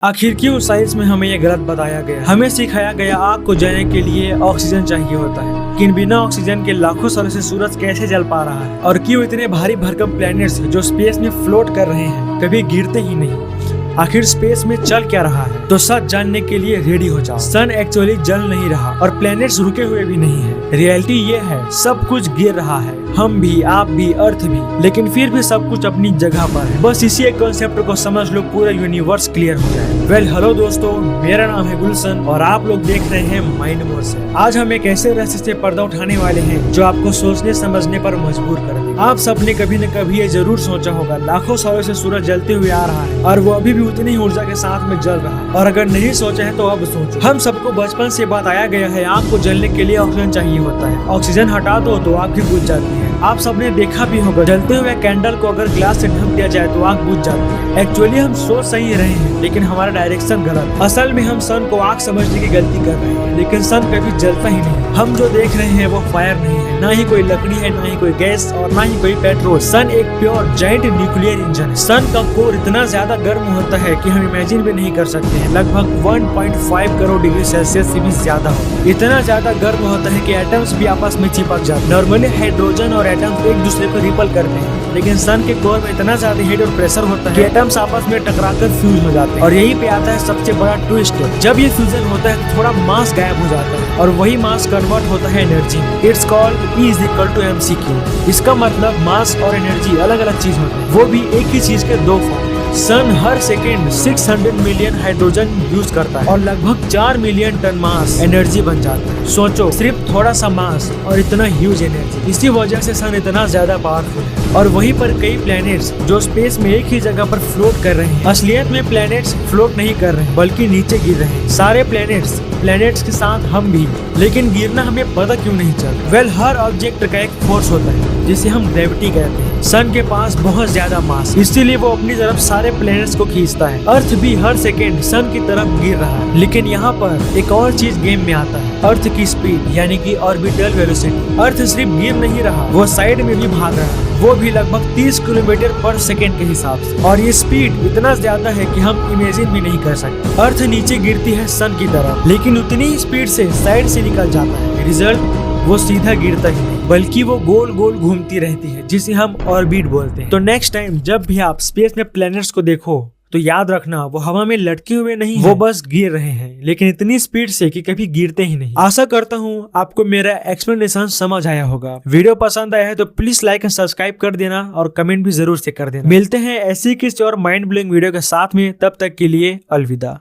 आखिर क्यों साइंस में हमें ये गलत बताया गया। हमें सिखाया गया आग को जलने के लिए ऑक्सीजन चाहिए होता है, लेकिन बिना ऑक्सीजन के लाखों सालों से सूरज कैसे जल पा रहा है। और क्यों इतने भारी भरकम प्लैनेट्स जो स्पेस में फ्लोट कर रहे हैं कभी गिरते ही नहीं। आखिर स्पेस में चल क्या रहा है, तो सच जानने के लिए रेडी हो जाओ। सन एक्चुअली जल नहीं रहा और प्लैनेट्स रुके हुए भी नहीं है। रियलिटी ये है, सब कुछ गिर रहा है, हम भी, आप भी, अर्थ भी, लेकिन फिर भी सब कुछ अपनी जगह पर है। बस इसी एक कॉन्सेप्ट को समझ लो, पूरा यूनिवर्स क्लियर हो जाए। वेल हेलो दोस्तों, मेरा नाम है गुलशन और आप लोग देख रहे हैं माइंड मोर से। आज हम एक ऐसे रहस्य से पर्दा उठाने वाले हैं जो आपको सोचने समझने पर मजबूर कर देगा। आप सबने कभी न कभी ये जरूर सोचा होगा, लाखों सालों से सूरज जलते हुए आ रहा है और वो अभी भी उतनी ही ऊर्जा के साथ में जल रहा है। और अगर नहीं सोचा है तो अब सोचो। हम सबको बचपन से बताया गया है आग को जलने के लिए ऑक्सीजन चाहिए होता है। ऑक्सीजन हटा दो तो आग भी बुझ जाती है। आप सबने देखा भी होगा, जलते हुए कैंडल को अगर ग्लास से ढक दिया जाए तो आग बुझ जाती है। एक्चुअली हम सोच सही रहे हैं, लेकिन हमारा डायरेक्शन गलत है। असल में हम सन को आग समझने की गलती कर रहे हैं, लेकिन सन कभी जलता ही नहीं। हम जो देख रहे हैं वो फायर नहीं है, ना ही कोई लकड़ी है, ना ही कोई गैस और ना ही कोई पेट्रोल। सन एक प्योर जायंट न्यूक्लियर इंजन है। सन का कोर इतना ज्यादा गर्म होता है कि हम इमेजिन भी नहीं कर सकते हैं। लगभग 1.5 करोड़ डिग्री सेल्सियस से भी ज्यादा होता है। इतना ज्यादा गर्म होता है कि एटम्स भी आपस में चिपक जाते हैं। नॉर्मली हाइड्रोजन और एटम्स एक दूसरे को रिपल करते हैं, लेकिन सन के कोर में इतना ज्यादा हीट और प्रेशर होता है कि एटम्स आपस में टकराकर फ्यूज हो जाते हैं। और यही पे आता है सबसे बड़ा ट्विस्ट। जब ये फ्यूजन होता है तो थोड़ा मास गायब हो जाता है और वही मास कन्वर्ट होता है एनर्जी में। It's called E = mc³। इसका मतलब मास और एनर्जी अलग अलग चीज होती है, वो भी एक ही चीज के दो फॉर्म। सन हर सेकेंड 600 मिलियन हाइड्रोजन यूज करता है और लगभग 4 मिलियन टन मास एनर्जी बन जाता है। सोचो, सिर्फ थोड़ा सा मास और इतना ह्यूज एनर्जी। इसी वजह से सन इतना ज्यादा पावरफुल है। और वहीं पर कई प्लैनेट्स जो स्पेस में एक ही जगह पर फ्लोट कर रहे हैं, असलियत में प्लैनेट्स फ्लोट नहीं कर रहे हैं बल्कि नीचे गिर रहे हैं। सारे प्लैनेट्स के साथ हम भी, लेकिन गिरना हमें पता क्यों नहीं चल। वेल हर ऑब्जेक्ट का एक फोर्स होता है जिसे हम ग्रेविटी कहते हैं। सन के पास बहुत ज्यादा मास, इसीलिए वो अपनी तरफ सारे प्लैनेट्स को खींचता है। अर्थ भी हर सेकेंड सन की तरफ गिर रहा है। लेकिन यहाँ पर एक और चीज गेम में आता है, अर्थ की स्पीड यानी कि ऑर्बिटल वेलोसिटी। अर्थ सिर्फ गिर नहीं रहा, वो साइड में भी भाग रहा है, वो भी लगभग 30 किलोमीटर पर सेकेंड के हिसाब से। और ये स्पीड इतना ज्यादा है कि हम इमेजिन भी नहीं कर सकते। अर्थ नीचे गिरती है सन की तरफ, लेकिन उतनी ही स्पीड से साइड से निकल जाता है। रिजल्ट, वो सीधा गिरता ही नहीं बल्कि वो गोल गोल घूमती रहती है, जिसे हम ऑर्बिट बोलते हैं। तो नेक्स्ट टाइम जब भी आप स्पेस में प्लैनेट्स को देखो तो याद रखना, वो हवा में लटके हुए नहीं, वो बस गिर रहे हैं, लेकिन इतनी स्पीड से कि कभी गिरते ही नहीं। आशा करता हूँ आपको मेरा एक्सप्लेनेशन समझ आया होगा। वीडियो पसंद आया है तो प्लीज लाइक एंड सब्सक्राइब कर देना और कमेंट भी जरूर से कर देना। मिलते हैं ऐसी किसी और माइंड ब्लोइंग वीडियो के साथ में, तब तक के लिए अलविदा।